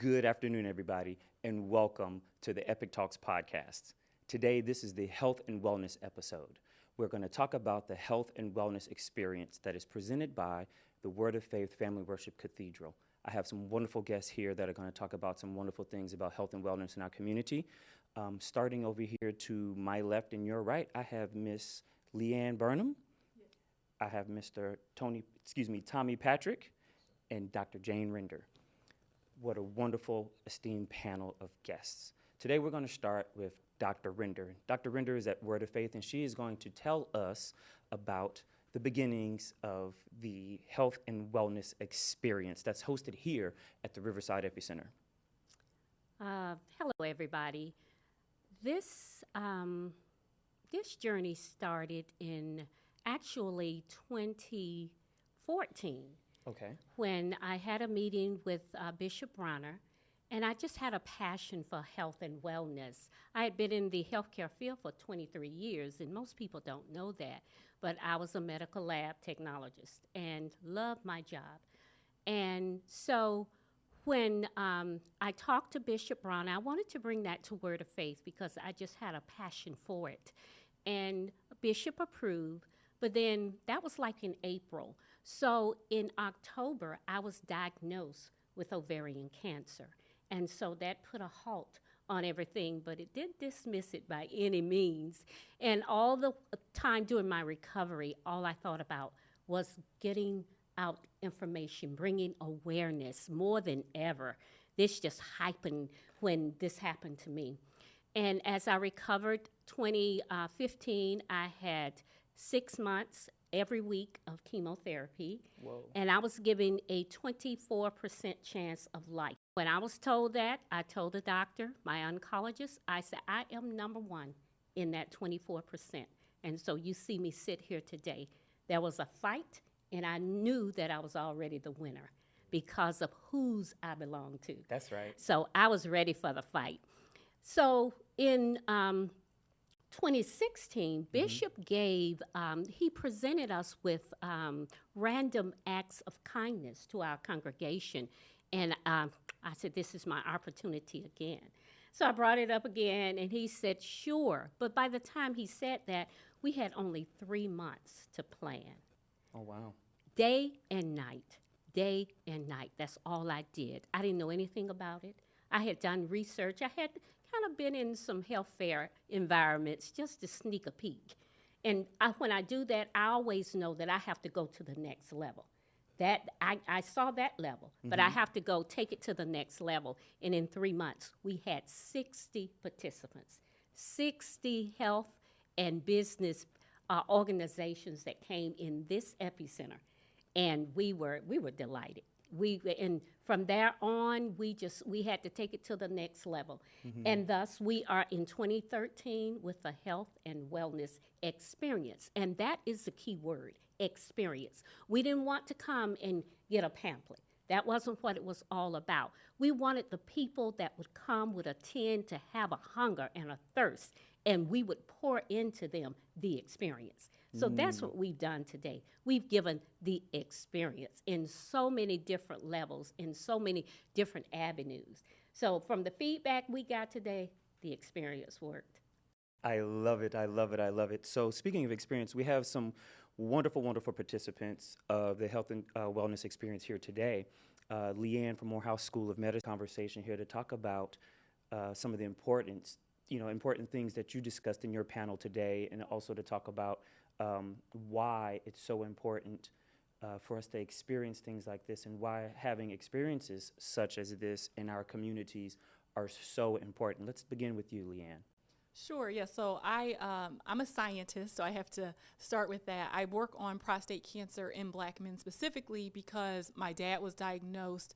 Good afternoon, everybody, and welcome to the Epictalks podcast. Today, this is the health and wellness episode. We're going to talk about the health and wellness experience that is presented by the Word of Faith Family Worship Cathedral. I have some wonderful guests here that are going to talk about some wonderful things about health and wellness in our community. Starting over here to my left and your right, I have Miss Leanne Burnham. Yes. I have Mr. Tommy Patrick, and Dr. Jane Render. What a wonderful, esteemed panel of guests. Today we're going to start with Dr. Render. Dr. Render is at Word of Faith, and she is going to tell us about the beginnings of the health and wellness experience that's hosted here at the Riverside Epicenter. Hello, everybody. This journey started in actually 2014. Okay. When I had a meeting with Bishop Bronner, and I just had a passion for health and wellness. I had been in the healthcare field for 23 years, and most people don't know that, but I was a medical lab technologist and loved my job. And so when I talked to Bishop Bronner, I wanted to bring that to Word of Faith because I just had a passion for it. And Bishop approved, but then that was like in April. So in October, I was diagnosed with ovarian cancer. And so that put a halt on everything, but it didn't dismiss it by any means. And all the time during my recovery, all I thought about was getting out information, bringing awareness more than ever. This just happened when this happened to me. And as I recovered 2015, I had 6 months every week of chemotherapy. Whoa. And I was given a 24% chance of life. When I was told that, I told the doctor, my oncologist, I said, I am number one in that 24%. And so you see me sit here today. There was a fight, and I knew that I was already the winner because of whose I belong to. That's right. So I was ready for the fight. So in 2016, Bishop gave, he presented us with random acts of kindness to our congregation. And I said, this is my opportunity again. So I brought it up again, and he said, sure. But by the time he said that, we had only 3 months to plan. Oh, wow. Day and night. That's all I did. I didn't know anything about it. I had done research. I had kind of been in some health fair environments just to sneak a peek. And when I do that, I always know that I have to go to the next level. That I saw that level, but I have to go take it to the next level. And in 3 months, we had 60 participants, 60 health and business organizations that came in this epicenter. And we were delighted. And from there on, we had to take it to the next level. And thus, we are in 2013 with a health and wellness experience. And that is the key word, experience. We didn't want to come and get a pamphlet. That wasn't what it was all about. We wanted the people that would come, would attend, to have a hunger and a thirst, and we would pour into them the experience. So that's what we've done today. We've given the experience in so many different levels, in so many different avenues. So from the feedback we got today, the experience worked. I love it. So speaking of experience, we have some wonderful, wonderful participants of the health and wellness experience here today. Leanne from Morehouse School of Medicine conversation here to talk about some of the important things that you discussed in your panel today, and also to talk about why it's so important for us to experience things like this, and why having experiences such as this in our communities are so important. Let's begin with you, Leanne. Sure, yeah, so I'm a scientist, so I have to start with that. I work on prostate cancer in black men specifically because my dad was diagnosed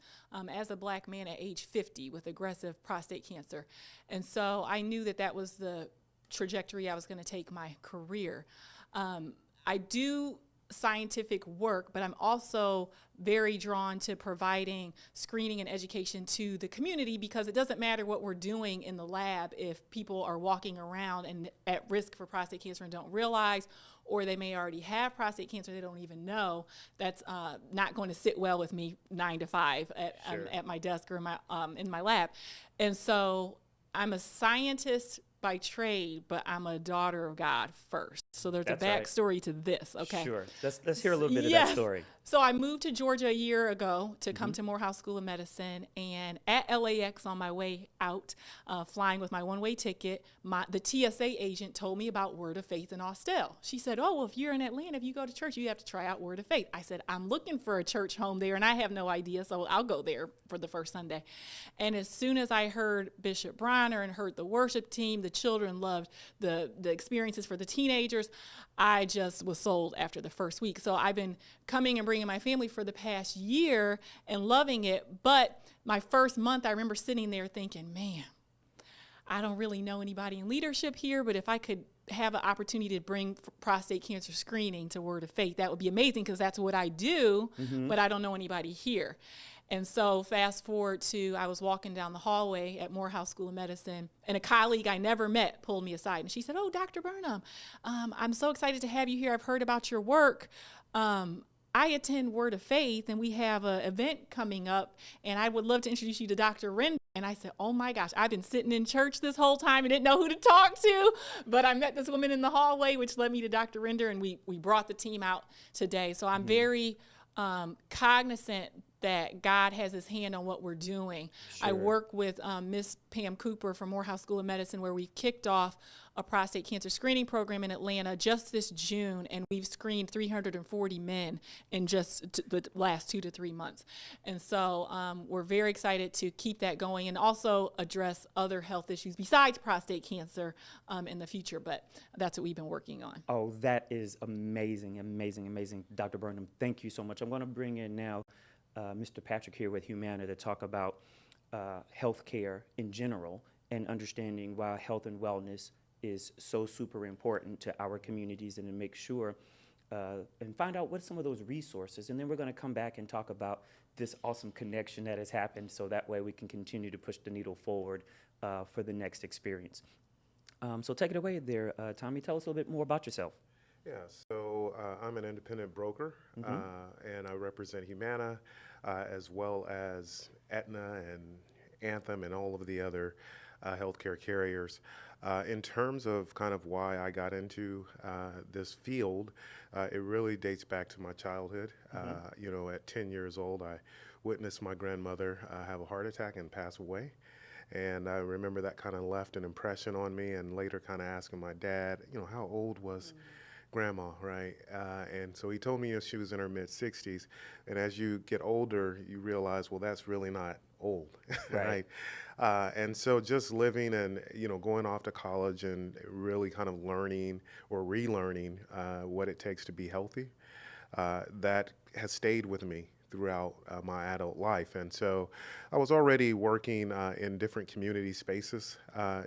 as a black man at age 50 with aggressive prostate cancer. And so I knew that was the trajectory I was going to take my career. I do scientific work, but I'm also very drawn to providing screening and education to the community, because it doesn't matter what we're doing in the lab if people are walking around and at risk for prostate cancer and don't realize, or they may already have prostate cancer, they don't even know. That's not going to sit well with me 9 to 5 at my desk or in my lab. And so I'm a scientist by trade, but I'm a daughter of God first. So there's a backstory to this. Okay. Sure. Let's hear a little bit of that story. So I moved to Georgia a year ago to come to Morehouse School of Medicine, and at LAX on my way out, flying with my one-way ticket, the TSA agent told me about Word of Faith in Austell. She said, "Oh, well, if you're in Atlanta, if you go to church, you have to try out Word of Faith." I said, "I'm looking for a church home there, and I have no idea, so I'll go there for the first Sunday." And as soon as I heard Bishop Bronner and heard the worship team, the children loved the experiences for the teenagers, I just was sold after the first week. So I've been coming and bringing my family for the past year and loving it. But my first month, I remember sitting there thinking, man, I don't really know anybody in leadership here, but if I could have an opportunity to bring prostate cancer screening to Word of Faith, that would be amazing, because that's what I do, but I don't know anybody here. And so fast forward to, I was walking down the hallway at Morehouse School of Medicine, and a colleague I never met pulled me aside, and she said, "Oh, Dr. Burnham, I'm so excited to have you here. I've heard about your work. I attend Word of Faith, and we have an event coming up, and I would love to introduce you to Dr. Render." And I said, "Oh my gosh, I've been sitting in church this whole time and didn't know who to talk to, but I met this woman in the hallway, which led me to Dr. Render, and we brought the team out today." So I'm very cognizant that God has his hand on what we're doing. Sure. I work with Miss Pam Cooper from Morehouse School of Medicine, where we've kicked off a prostate cancer screening program in Atlanta just this June, and we've screened 340 men in just the last 2 to 3 months. And so we're very excited to keep that going and also address other health issues besides prostate cancer in the future, but that's what we've been working on. Oh, that is amazing, amazing, amazing. Dr. Burnham, thank you so much. I'm going to bring in now Mr. Patrick here with Humana to talk about healthcare in general and understanding why health and wellness is so super important to our communities, and to make sure and find out what some of those resources. And then we're going to come back and talk about this awesome connection that has happened, so that way we can continue to push the needle forward for the next experience. So take it away there, Tommy. Tell us a little bit more about yourself. Yeah, so I'm an independent broker, and I represent Humana, as well as Aetna and Anthem and all of the other healthcare carriers. In terms of kind of why I got into this field, it really dates back to my childhood. You know, at 10 years old, I witnessed my grandmother have a heart attack and pass away. And I remember that kind of left an impression on me, and later kind of asking my dad, you know, how old was Grandma, right? And so he told me she was in her mid-60s. And as you get older, you realize, well, that's really not old, right? And so just living and, you know, going off to college and really kind of learning or relearning what it takes to be healthy, that has stayed with me throughout my adult life. And so I was already working in different community spaces,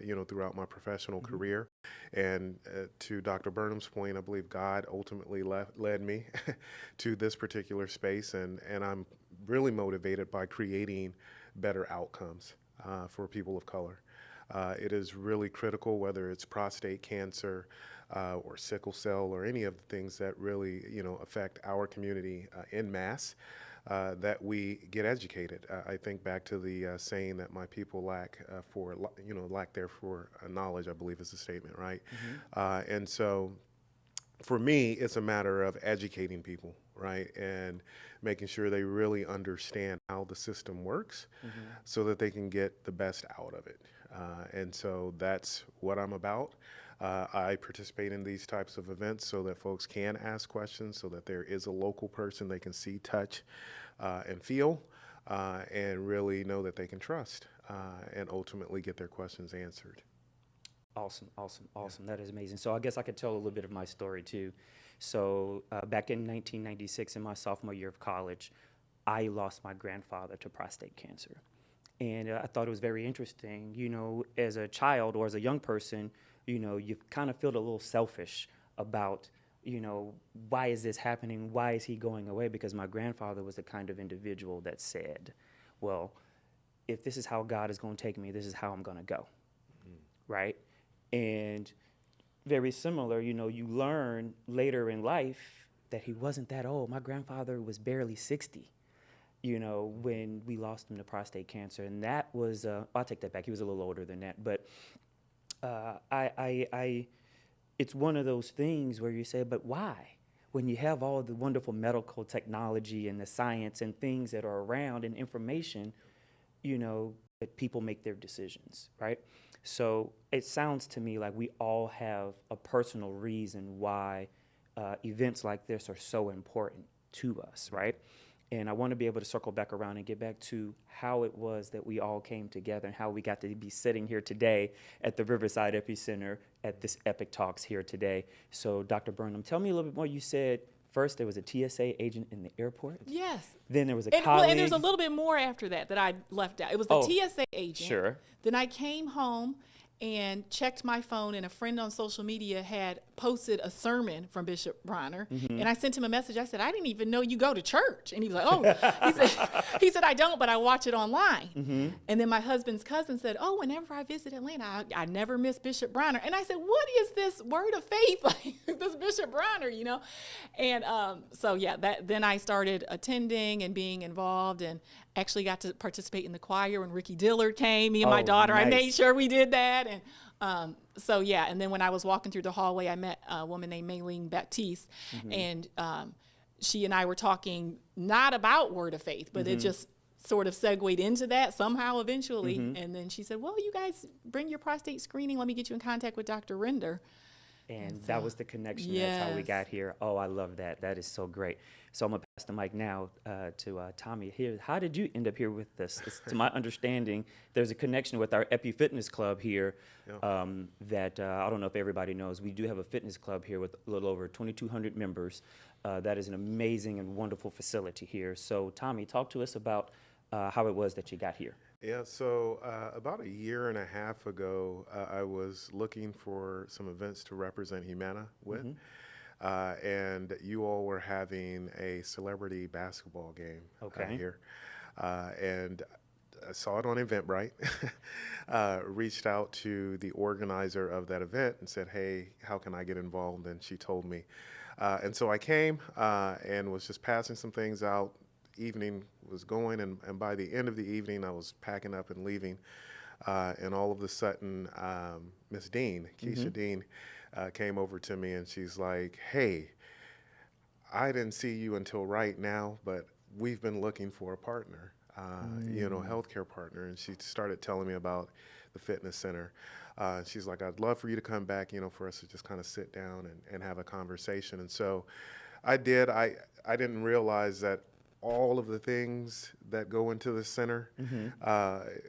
you know, throughout my professional career. And to Dr. Burnham's point, I believe God ultimately led me to this particular space. And I'm really motivated by creating better outcomes for people of color. It is really critical, whether it's prostate cancer or sickle cell or any of the things that really, you know, affect our community en masse, that we get educated. I think back to the saying that my people lack therefore knowledge, I believe is the statement, right? And so for me, it's a matter of educating people, right? And making sure they really understand how the system works so that they can get the best out of it. And so that's what I'm about. I participate in these types of events so that folks can ask questions, so that there is a local person they can see, touch, and feel, and really know that they can trust, and ultimately get their questions answered. Awesome, awesome, awesome. That is amazing. So I guess I could tell a little bit of my story too. So back in 1996, in my sophomore year of college, I lost my grandfather to prostate cancer. And I thought it was very interesting. You know, as a child or as a young person, you know, you kind of feel a little selfish about why is this happening? Why is he going away? Because my grandfather was the kind of individual that said, well, if this is how God is going to take me, this is how I'm going to go, right? And very similar, you learn later in life that he wasn't that old. My grandfather was barely 60, when we lost him to prostate cancer. And that was, I'll take that back. He was a little older than that. But it's one of those things where you say, but why? When you have all the wonderful medical technology and the science and things that are around and information, that people make their decisions, right? So it sounds to me like we all have a personal reason why events like this are so important to us, right? And I want to be able to circle back around and get back to how it was that we all came together and how we got to be sitting here today at the Riverside Epicenter at this Epictalks here today. So Dr. Burnham, tell me a little bit more. You said first there was a TSA agent in the airport. Yes. Then there was a colleague. colleague. And there's a little bit more after that I left out. It was the TSA agent. Sure. Then I came home and checked my phone, and a friend on social media had posted a sermon from Bishop Bronner. And I sent him a message. I said, I didn't even know you go to church. And he was like, oh, he said, I don't, but I watch it online. And then my husband's cousin said, oh, whenever I visit Atlanta, I never miss Bishop Bronner. And I said, what is this word of faith, like this Bishop Bronner, And so, yeah, then I started attending and being involved, and actually got to participate in the choir when Ricky Dillard came. Me and my daughter, nice. I made sure we did that. And so, yeah, and then when I was walking through the hallway, I met a woman named Maylene Baptiste, and she and I were talking not about Word of Faith, but it just sort of segued into that somehow eventually. And then she said, well, you guys bring your prostate screening. Let me get you in contact with Dr. Render. And that was the connection. That's how we got here. Oh, I love that. That is so great. So I'm going to pass the mic now to Tommy here. How did you end up here with us? To my understanding, there's a connection with our Epi Fitness Club here that I don't know if everybody knows. We do have a fitness club here with a little over 2,200 members. That is an amazing and wonderful facility here. So Tommy, talk to us about how it was that you got here. Yeah, so about a year and a half ago, I was looking for some events to represent Humana with, and you all were having a celebrity basketball game here, and I saw it on Eventbrite, reached out to the organizer of that event and said, hey, how can I get involved? And she told me. And so I came and was just passing some things out. Evening was going, and by the end of the evening, I was packing up and leaving, and all of a sudden, Miss Dean, Keisha Dean, came over to me, and she's like, hey, I didn't see you until right now, but we've been looking for a partner, healthcare partner, and she started telling me about the fitness center. She's like, I'd love for you to come back, for us to just kind of sit down and have a conversation. And so I did. I didn't realize that all of the things that go into the center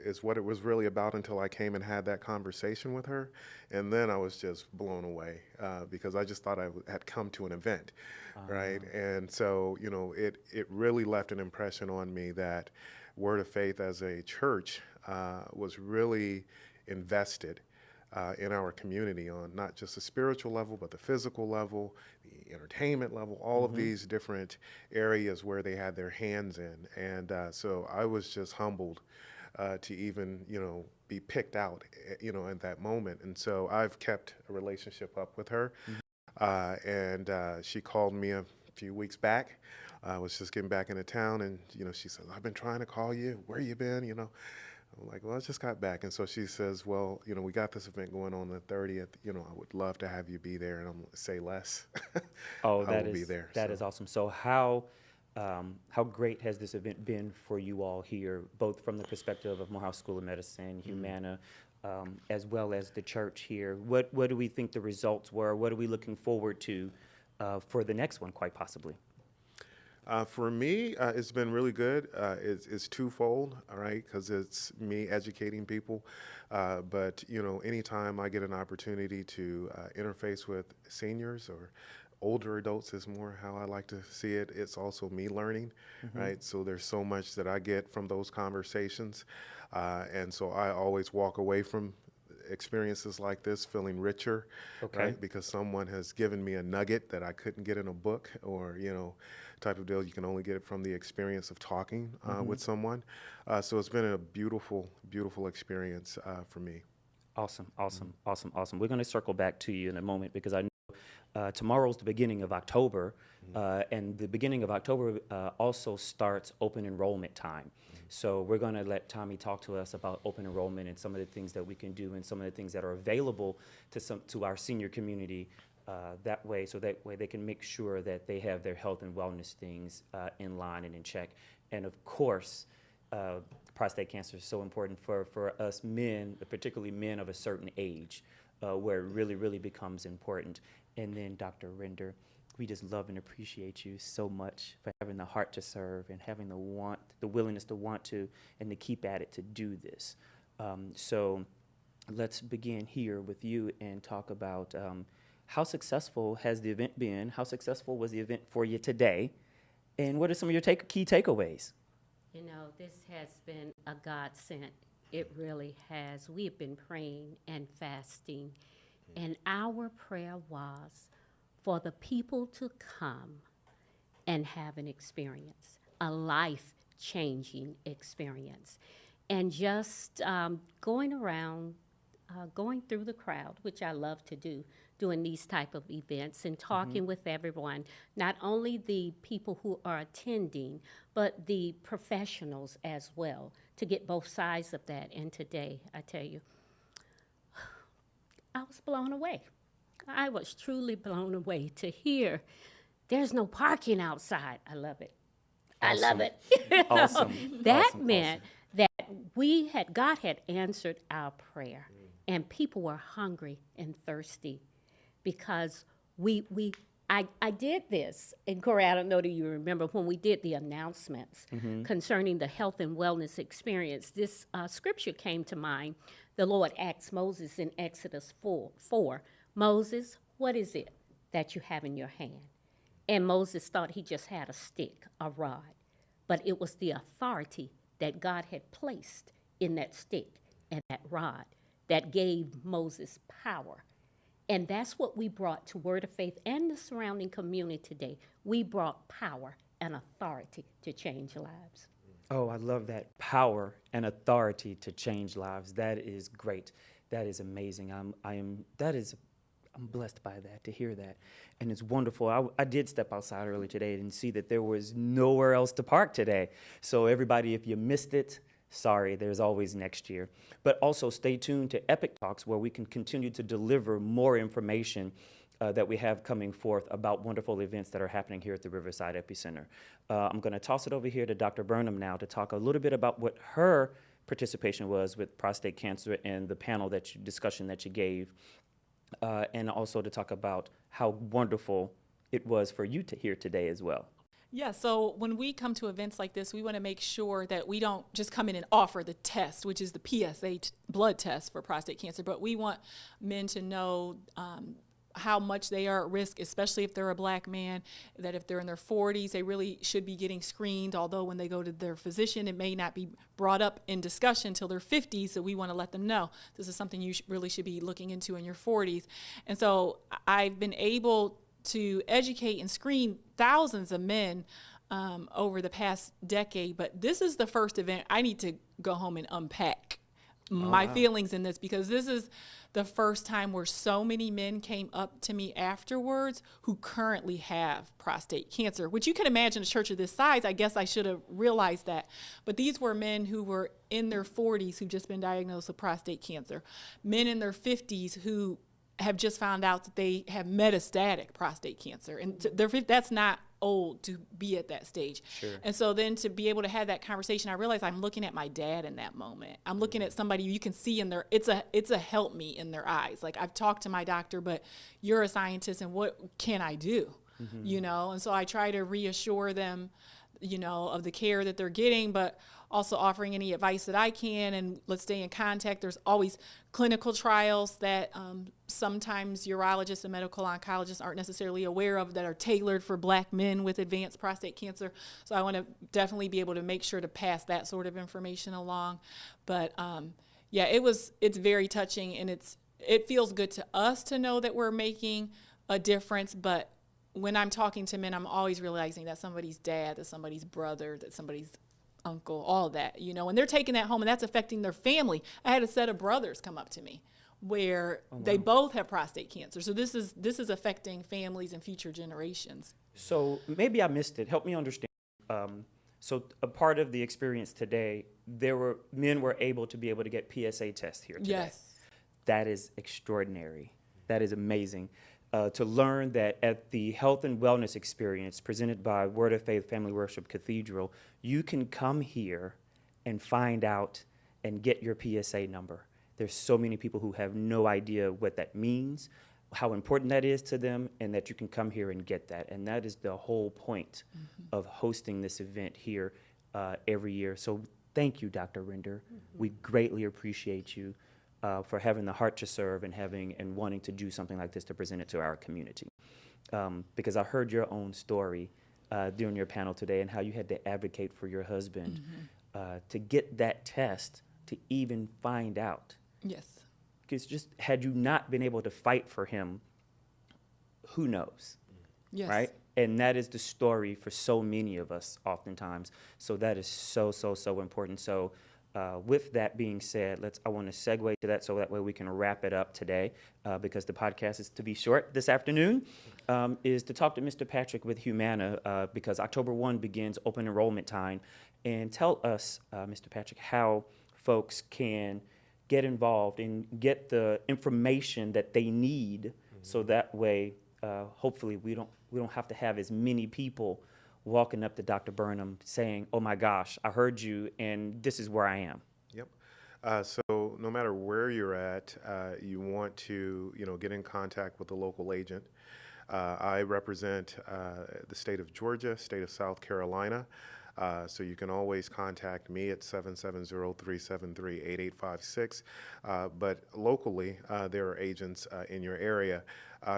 is what it was really about until I came and had that conversation with her. And then I was just blown away because I just thought I had come to an event, right? And so, it really left an impression on me that Word of Faith as a church was really invested in our community on not just the spiritual level, but the physical level, the entertainment level, all of these different areas where they had their hands in. And so I was just humbled to even, be picked out, at that moment. And so I've kept a relationship up with her. And she called me a few weeks back. I was just getting back into town, and, she said, I've been trying to call you. Where you been, I'm like, well, I just got back. And so she says, well, we got this event going on the 30th. I would love to have you be there. And I'm like, say less. Oh, I will be there. That is awesome. So how great has this event been for you all here, both from the perspective of Morehouse School of Medicine, Humana, as well as the church here? What do we think the results were? What are we looking forward to for the next one, quite possibly? For me, it's been really good. It's twofold, all right, because it's me educating people. But, anytime I get an opportunity to interface with seniors or older adults is more how I like to see it. It's also me learning, right? So there's so much that I get from those conversations. And so I always walk away from experiences like this feeling richer, Okay. right? Because someone has given me a nugget that I couldn't get in a book, or, type of deal. You can only get it from the experience of talking with someone. So it's been a beautiful, beautiful experience for me. Awesome, awesome, awesome, awesome. We're going to circle back to you in a moment because I know tomorrow's the beginning of October, and the beginning of October also starts open enrollment time. So we're going to let Tommy talk to us about open enrollment and some of the things that we can do and some of the things that are available to our senior community that way they can make sure that they have their health and wellness things in line and in check. And of course, prostate cancer is so important for us men, particularly men of a certain age, where it really, really becomes important. And then Dr. Render, we just love and appreciate you so much for having the heart to serve and having the willingness to want to, and to keep at it to do this. So let's begin here with you and talk about how successful has the event been? How successful was the event for you today? And what are some of your key takeaways? You know, this has been a godsend. It really has. We have been praying and fasting, and our prayer was for the people to come and have an experience, a life-changing experience. And just going around, going through the crowd, which I love to do, doing these type of events and talking with everyone, not only the people who are attending, but the professionals as well, to get both sides of that. And today, I tell you, I was blown away. I was truly blown away to hear there's no parking outside. I love it. I love it. Awesome. That Awesome, meant that God had answered our prayer, and people were hungry and thirsty because I did this. And Corey, I don't know that you remember when we did the announcements concerning the health and wellness experience. This scripture came to mind. The Lord asked Moses in Exodus 4, Moses, what is it that you have in your hand? And Moses thought he just had a stick, a rod. But it was the authority that God had placed in that stick and that rod that gave Moses power. And that's what we brought to Word of Faith and the surrounding community today. We brought power and authority to change lives. Oh, I love that. Power and authority to change lives. That is great. That is amazing. I'm blessed by that, to hear that. And it's wonderful. I did step outside earlier today and see that there was nowhere else to park today. So everybody, if you missed it, sorry, there's always next year. But also stay tuned to Epictalks, where we can continue to deliver more information that we have coming forth about wonderful events that are happening here at the Riverside Epicenter. I'm going to toss it over here to Dr. Burnham now to talk a little bit about what her participation was with prostate cancer and the panel discussion that you gave, and also to talk about how wonderful it was for you to hear today as well. Yeah, so when we come to events like this, we want to make sure that we don't just come in and offer the test, which is the PSA blood test for prostate cancer, but we want men to know how much they are at risk, especially if they're a black man, that if they're in their 40s, they really should be getting screened, although when they go to their physician, it may not be brought up in discussion until their 50s, so we want to let them know this is something you really should be looking into in your 40s. And so I've been able to educate and screen thousands of men over the past decade, but this is the first event I need to go home and unpack my feelings in this, because this is the first time where so many men came up to me afterwards who currently have prostate cancer, which you can imagine a church of this size. I guess I should have realized that. But these were men who were in their 40s who've just been diagnosed with prostate cancer, men in their 50s who have just found out that they have metastatic prostate cancer. And that's not old to be at that stage. Sure. And so then to be able to have that conversation, I realized I'm looking at my dad in that moment. I'm looking at somebody you can see in their, it's a help me in their eyes. Like, I've talked to my doctor, but you're a scientist, and what can I do? You know? And so I try to reassure them, you know, of the care that they're getting, but also offering any advice that I can, and let's stay in contact. There's always clinical trials that sometimes urologists and medical oncologists aren't necessarily aware of that are tailored for black men with advanced prostate cancer. So I want to definitely be able to make sure to pass that sort of information along. But Yeah, it's very touching, and it feels good to us to know that we're making a difference. But when I'm talking to men, I'm always realizing that somebody's dad, that somebody's brother, that somebody's uncle, all of that, and they're taking that home, and that's affecting their family. I had a set of brothers come up to me where they both have prostate cancer. So this is affecting families and future generations. So maybe I missed it. Help me understand. So a part of the experience today, men were able to get PSA tests here today. Yes. That is extraordinary. That is amazing. To learn that at the health and wellness experience presented by Word of Faith Family Worship Cathedral, you can come here and find out and get your PSA number. There's so many people who have no idea what that means, how important that is to them, and that you can come here and get that. And that is the whole point of hosting this event here every year. So thank you, Dr. Render. We greatly appreciate you for having the heart to serve and wanting to do something like this to present it to our community. Because I heard your own story during your panel today and how you had to advocate for your husband to get that test to even find out. Yes. Because just had you not been able to fight for him, who knows? Yes. Right? And that is the story for so many of us oftentimes. So that is so, so, so important. So with that being said, I want to segue to that so that way we can wrap it up today because the podcast is to be short this afternoon, is to talk to Mr. Patrick with Humana because October 1 begins open enrollment time. And tell us, Mr. Patrick, how folks can get involved and get the information that they need so that way hopefully we don't have to have as many people walking up to Dr. Burnham saying, oh my gosh, I heard you and this is where I am. Yep. So no matter where you're at, you want to get in contact with the local agent. I represent the state of Georgia, state of South Carolina. So you can always contact me at 770-373-8856. But locally, there are agents in your area.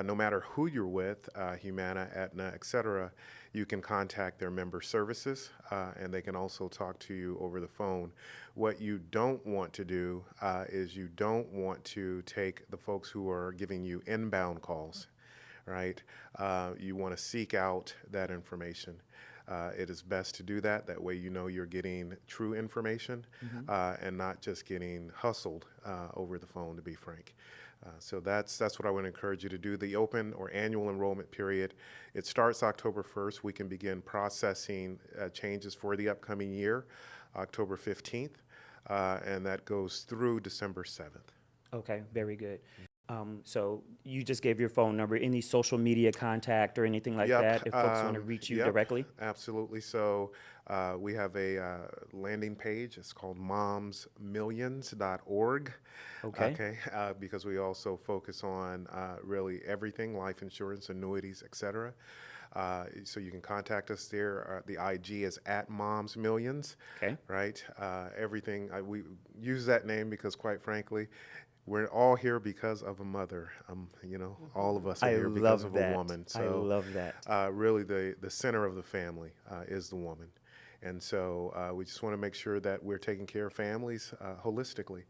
No matter who you're with, Humana, Aetna, et cetera, you can contact their member services, and they can also talk to you over the phone. What you don't want to do is you don't want to take the folks who are giving you inbound calls, right? You want to seek out that information. It is best to do that. That way you're getting true information and not just getting hustled over the phone, to be frank. So that's what I want to encourage you to do. The open or annual enrollment period, it starts October 1st. We can begin processing changes for the upcoming year, October 15th, and that goes through December 7th. Okay, very good. So you just gave your phone number, any social media contact or anything like that if folks want to reach you directly? Absolutely. So we have a landing page. It's called momsmillions.org. Okay. Because we also focus on really everything, life insurance, annuities, et cetera. So you can contact us there. The IG is @momsmillions. Okay. Right. Everything, we use that name because quite frankly, we're all here because of a mother. All of us are here because of a woman. So I love that. Really, the center of the family is the woman. And so we just want to make sure that we're taking care of families holistically.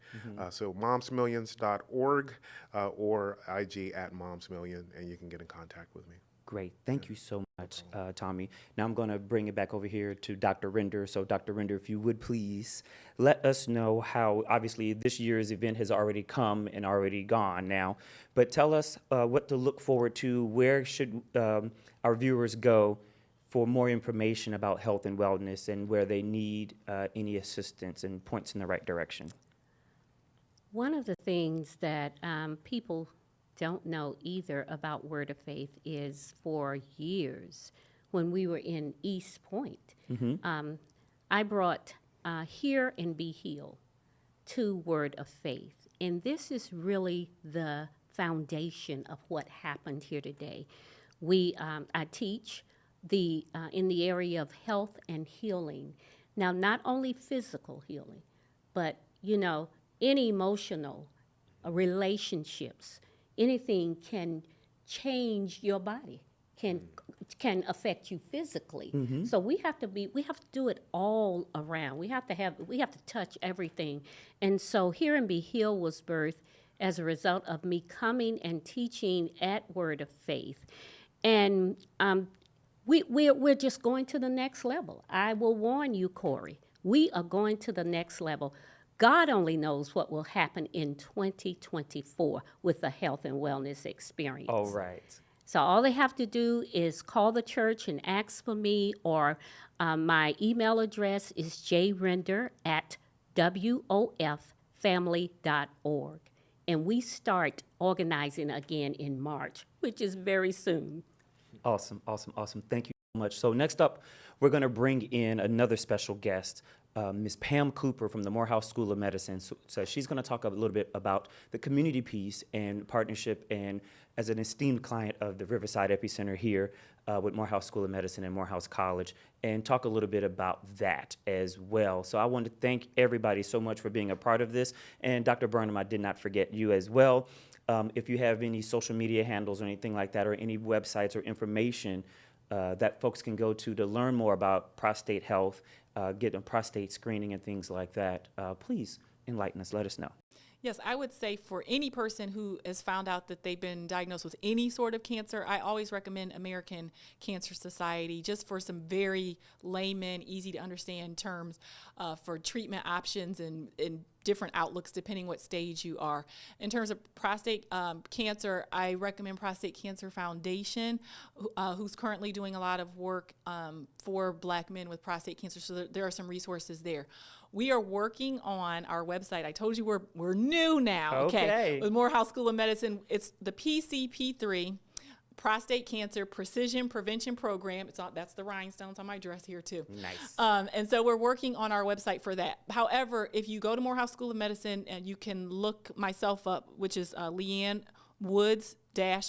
So momsmillions.org or IG @momsmillion, and you can get in contact with me. Great. Thank you so much, Tommy. Now I'm going to bring it back over here to Dr. Render. So Dr. Render, if you would please let us know how, obviously, this year's event has already come and already gone now, but tell us what to look forward to. Where should our viewers go for more information about health and wellness and where they need any assistance and points in the right direction? One of the things that people don't know either about Word of Faith is for years when we were in East Point, I brought Hear and Be Healed to Word of Faith. And this is really the foundation of what happened here today. I teach in the area of health and healing. Now, not only physical healing, but, any emotional relationships. Anything can change your body. can affect you physically. So we have to do it all around. We have to touch everything. And so Hear and Be Healed was birthed as a result of me coming and teaching at Word of Faith. And we're just going to the next level. I will warn you, Corey, we are going to the next level. God only knows what will happen in 2024 with the health and wellness experience. All right. So all they have to do is call the church and ask for me, or my email address is jrender@woffamily.org. And we start organizing again in March, which is very soon. Awesome. Thank you so much. So next up, we're going to bring in another special guest, Ms. Pam Cooper from the Morehouse School of Medicine. So she's going to talk a little bit about the community piece and partnership, and as an esteemed client of the Riverside Epicenter here with Morehouse School of Medicine and Morehouse College, and talk a little bit about that as well. So I want to thank everybody so much for being a part of this. And Dr. Burnham, I did not forget you as well. If you have any social media handles or anything like that, or any websites or information that folks can go to learn more about prostate health, get a prostate screening and things like that, please enlighten us, let us know. Yes, I would say for any person who has found out that they've been diagnosed with any sort of cancer, I always recommend American Cancer Society, just for some very layman, easy to understand terms for treatment options and different outlooks depending what stage you are. In terms of prostate cancer, I recommend Prostate Cancer Foundation, who's currently doing a lot of work for Black men with prostate cancer. So there are some resources there. We are working on our website. I told you we're new now. Okay. With Morehouse School of Medicine, it's the PCP3 Prostate Cancer Precision Prevention Program. That's the rhinestones on my dress here too. Nice. And so we're working on our website for that. However, if you go to Morehouse School of Medicine, and you can look myself up, which is Leanne Woods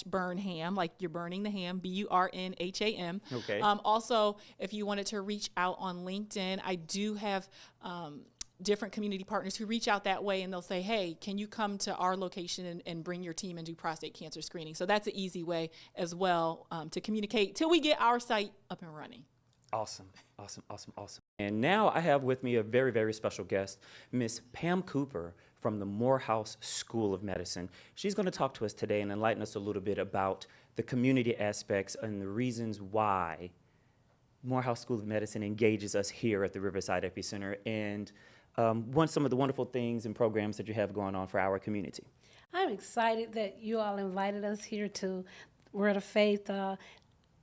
Burnham, like you're burning the ham, Burnham. Okay. Also, if you wanted to reach out on LinkedIn, I do have different community partners who reach out that way, and they'll say, hey, can you come to our location and bring your team and do prostate cancer screening? So that's an easy way as well to communicate till we get our site up and running. Awesome. And now I have with me a very, very special guest, Miss Pam Cooper from the Morehouse School of Medicine. She's going to talk to us today and enlighten us a little bit about the community aspects and the reasons why Morehouse School of Medicine engages us here at the Riverside Epicenter, and some of the wonderful things and programs that you have going on for our community. I'm excited that you all invited us here to Word of Faith.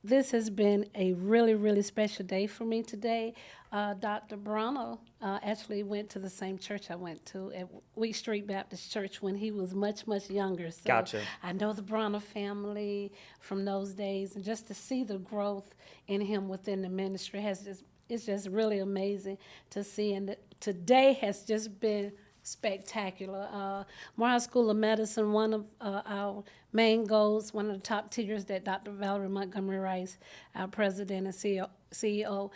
This has been a really, really special day for me today. Dr. Bruno actually went to the same church I went to at Wheat Street Baptist Church when he was much, much younger. So Gotcha. I know the Bruno family from those days, and just to see the growth in him within the ministry it's just really amazing to see. And today has just been spectacular. Morehouse School of Medicine, one of our main goals, one of the top tiers that Dr. Valerie Montgomery Rice, our president and CEO,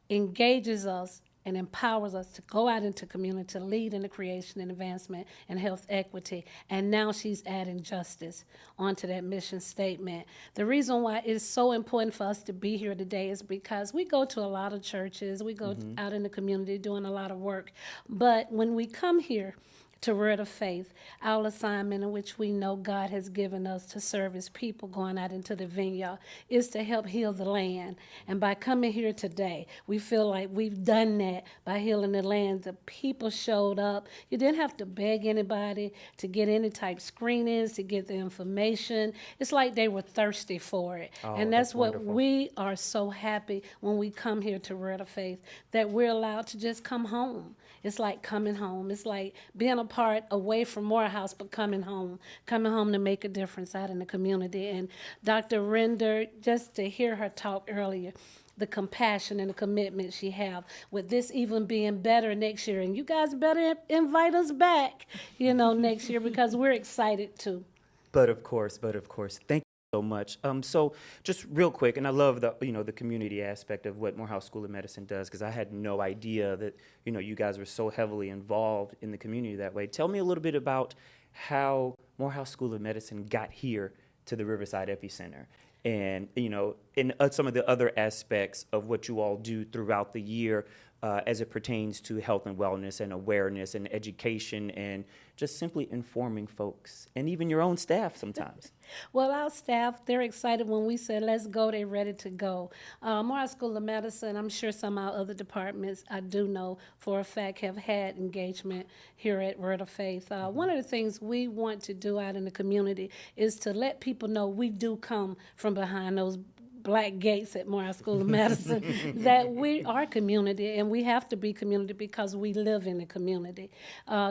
engages us and empowers us to go out into community, to lead in the creation and advancement and health equity. And now she's adding justice onto that mission statement. The reason why it's so important for us to be here today is because we go to a lot of churches, we go out in the community doing a lot of work. But when we come here to Word of Faith, our assignment in which we know God has given us to serve His people going out into the vineyard is to help heal the land. And by coming here today, we feel like we've done that by healing the land. The people showed up. You didn't have to beg anybody to get any type screenings, to get the information. It's like they were thirsty for it. Oh, and that's what wonderful. we are so happy when we come here to Word of Faith, that we're allowed to just come home. It's like coming home. It's like being apart away from Morehouse, but coming home to make a difference out in the community. And Dr. Render, just to hear her talk earlier, the compassion and the commitment she have with this even being better next year. And you guys better invite us back, next year, because we're excited too. But of course, thank you so much. So just real quick, and I love the community aspect of what Morehouse School of Medicine does, because I had no idea that you guys were so heavily involved in the community that way. Tell me a little bit about how Morehouse School of Medicine got here to the Riverside Epicenter, and, in some of the other aspects of what you all do throughout the year as it pertains to health and wellness and awareness and education and just simply informing folks and even your own staff sometimes. Well, our staff, they're excited when we say, let's go, they're ready to go. Morehouse School of Medicine, I'm sure some of our other departments, I do know for a fact, have had engagement here at Word of Faith. One of the things we want to do out in the community is to let people know we do come from behind those black gates at Morehouse School of Medicine, that we are community, and we have to be community because we live in the community.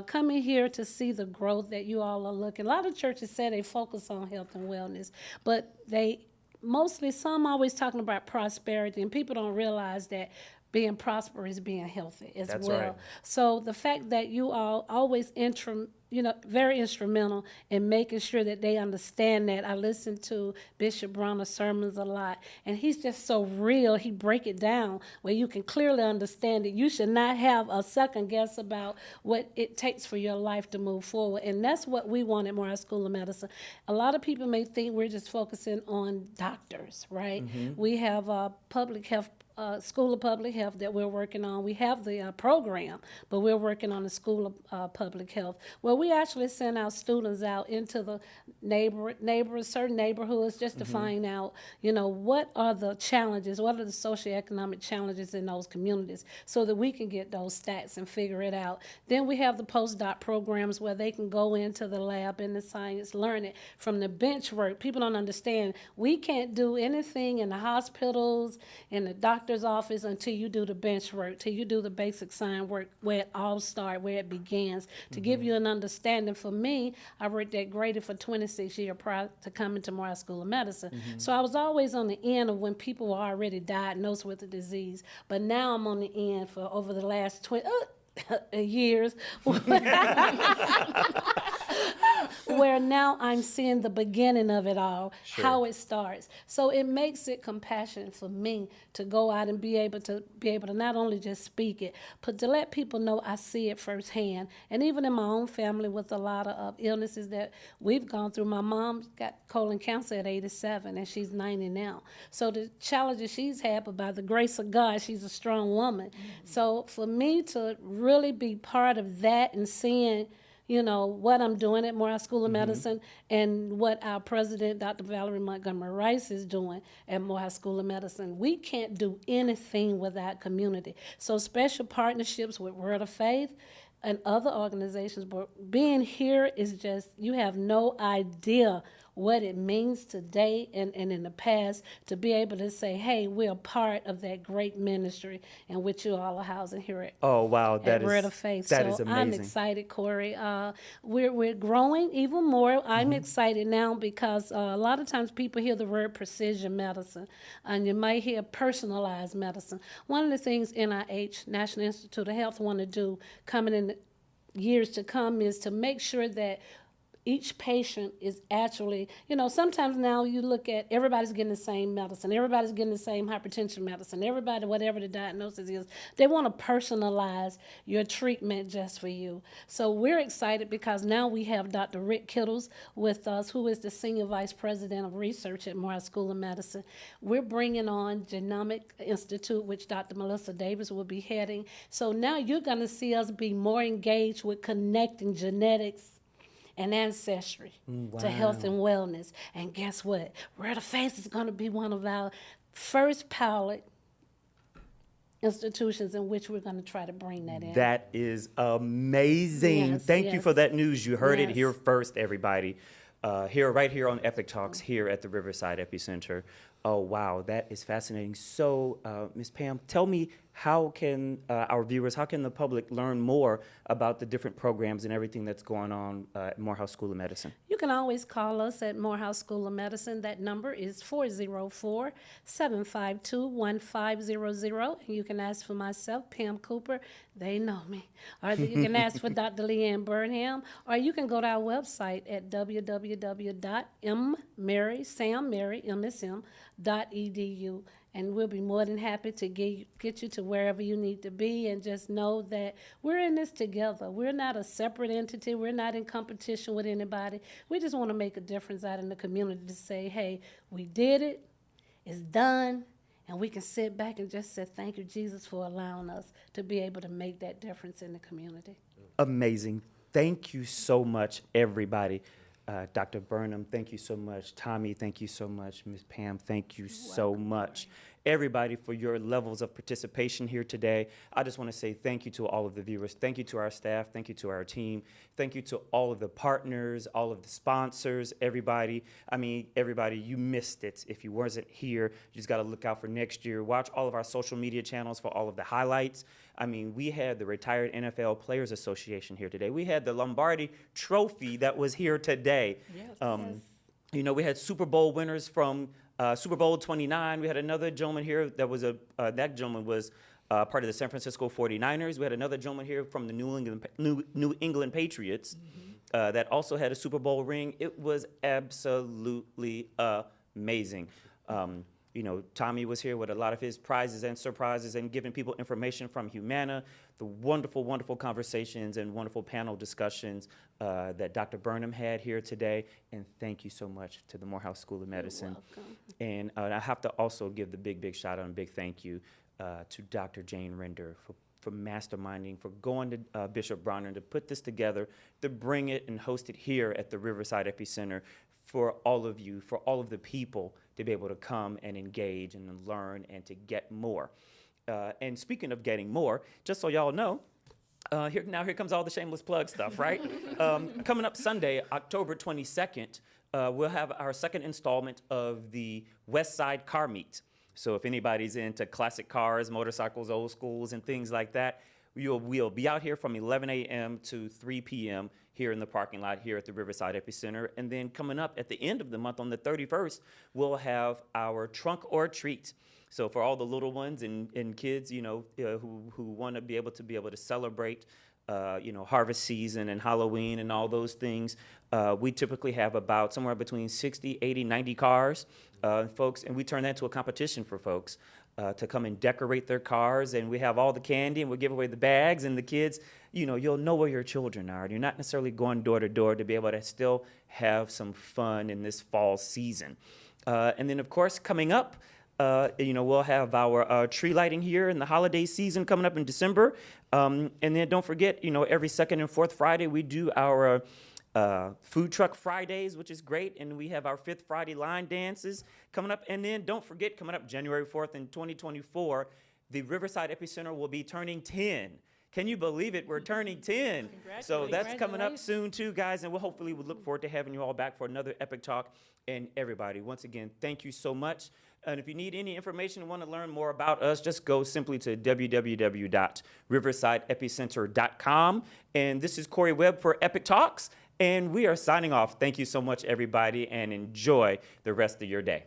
Coming here to see the growth that you all are looking. A lot of churches say they focus on health and wellness, but some always talking about prosperity, and people don't realize that being prosperous is being healthy as That's well. right. So the fact that you all always very instrumental in making sure that they understand that. I listen to Bishop Bronner's sermons a lot, and he's just so real. He break it down where you can clearly understand it. You should not have a second guess about what it takes for your life to move forward, and that's what we want at Morehouse School of Medicine. A lot of people may think we're just focusing on doctors, right? We have public health School of Public Health that we're working on. We have the program, but we're working on the School of Public Health, where we actually send our students out into the certain neighborhoods, just to find out, what are the challenges, what are the socioeconomic challenges in those communities, so that we can get those stats and figure it out. Then we have the postdoc programs where they can go into the lab and the science, learn it from the bench work. People don't understand. We can't do anything in the hospitals, in the doctor's office, until you do the bench work, till you do the basic science work, where it all starts, where it begins. To give you an understanding, for me, I worked at Grady for 26 years prior to coming to Morehouse School of Medicine. So I was always on the end of when people were already diagnosed with the disease. But now I'm on the end for over the last 20 years. Where now I'm seeing the beginning of it all, how it starts. So it makes it compassionate for me to go out and be able to not only just speak it, but to let people know I see it firsthand. And even in my own family, with a lot of illnesses that we've gone through, my mom got colon cancer at 87, and she's 90 now. So the challenges she's had, but by the grace of God, she's a strong woman. So for me to really be part of that and seeing what I'm doing at Morehouse School of Medicine, and what our president, Dr. Valerie Montgomery Rice, is doing at Morehouse School of Medicine. We can't do anything without community. So special partnerships with Word of Faith and other organizations, but being here is just, you have no idea what it means today and in the past to be able to say, hey, we're a part of that great ministry in which you all are housing here at, Word of Faith. That is so amazing. I'm excited, Corey. We're growing even more. I'm excited now because a lot of times people hear the word precision medicine, and you might hear personalized medicine. One of the things NIH, National Institute of Health, want to do coming in the years to come is to make sure that each patient is actually, sometimes now you look at everybody's getting the same medicine, everybody's getting the same hypertension medicine, everybody, whatever the diagnosis is, they want to personalize your treatment just for you. So we're excited because now we have Dr. Rick Kittles with us, who is the Senior Vice President of Research at Morehouse School of Medicine. We're bringing on Genomic Institute, which Dr. Melissa Davis will be heading. So now you're going to see us be more engaged with connecting genetics and ancestry to health and wellness. And guess what? Word of Faith is going to be one of our first pilot institutions in which we're going to try to bring that in. That is amazing. Yes, Thank you yes. for that news. You heard it Yes. here first, everybody. Right here on Epictalks, here at the Riverside Epicenter. Oh, wow, that is fascinating. So, Ms. Pam, tell me, how can our viewers, how can the public learn more about the different programs and everything that's going on at Morehouse School of Medicine? You can always call us at Morehouse School of Medicine. That number is 404-752-1500. And you can ask for myself, Pam Cooper. They know me. Or you can ask for Dr. Leanne Burnham. Or you can go to our website at www.mmarysammary.edu. and we'll be more than happy to get you to wherever you need to be. And just know that we're in this together. We're not a separate entity. We're not in competition with anybody. We just want to make a difference out in the community to say, hey, we did it, it's done, and we can sit back and just say, thank you, Jesus, for allowing us to be able to make that difference in the community. Amazing. Thank you so much, everybody. Dr. Burnham, thank you so much. Tommy, thank you so much. Ms. Pam, thank you so much. Everybody, for your levels of participation here today. I just want to say thank you to all of the viewers. Thank you to our staff. Thank you to our team. Thank you to all of the partners, all of the sponsors, everybody. I mean, everybody, you missed it. If you wasn't here, you just got to look out for next year. Watch all of our social media channels for all of the highlights. I mean, we had the Retired NFL Players Association here today. We had the Lombardi Trophy that was here today. Yes. You know, we had Super Bowl winners from Super Bowl 29. We had another gentleman here that was that gentleman was part of the San Francisco 49ers. We had another gentleman here from the New England Patriots that also had a Super Bowl ring. It was absolutely amazing. You know, Tommy was here with a lot of his prizes and surprises and giving people information from Humana, the wonderful, wonderful conversations and wonderful panel discussions that Dr. Burnham had here today. And thank you so much to the Morehouse School of Medicine. You're welcome. And I have to also give the big shout out and big thank you to Dr. Jane Render for masterminding, for going to Bishop Bronner to put this together, to bring it and host it here at the Riverside Epicenter for all of you, for all of the people to be able to come and engage and learn and to get more. And speaking of getting more, just so y'all know, here comes all the shameless plug stuff, right? Coming up Sunday, October 22nd, we'll have our second installment of the West Side Car Meet. So if anybody's into classic cars, motorcycles, old schools, and things like that, we'll be out here from 11 a.m. to 3 p.m. here in the parking lot here at the Riverside Epicenter. And then coming up at the end of the month on the 31st, we'll have our Trunk or Treat. So for all the little ones and kids, you know, who want to be able to celebrate, you know, harvest season and Halloween and all those things, we typically have about somewhere between 60, 80, 90 cars, folks, and we turn that into a competition for folks to come and decorate their cars, and we have all the candy, and we'll give away the bags, and the kids, you know, you'll know where your children are. You're not necessarily going door to door to be able to still have some fun in this fall season. And then, of course, coming up, you know, we'll have our tree lighting here in the holiday season coming up in December. And then don't forget, you know, every second and fourth Friday, we do our Food Truck Fridays, which is great. And we have our Fifth Friday line dances coming up. And then don't forget, coming up January 4th in 2024, the Riverside Epicenter will be turning 10. Can you believe it? We're turning 10. So that's coming up soon too, guys. And we'll hopefully look forward to having you all back for another Epic Talk. And everybody, once again, thank you so much. And if you need any information and want to learn more about us, just go simply to www.riversideepicenter.com. And this is Corey Webb for Epic Talks. And we are signing off. Thank you so much, everybody, and enjoy the rest of your day.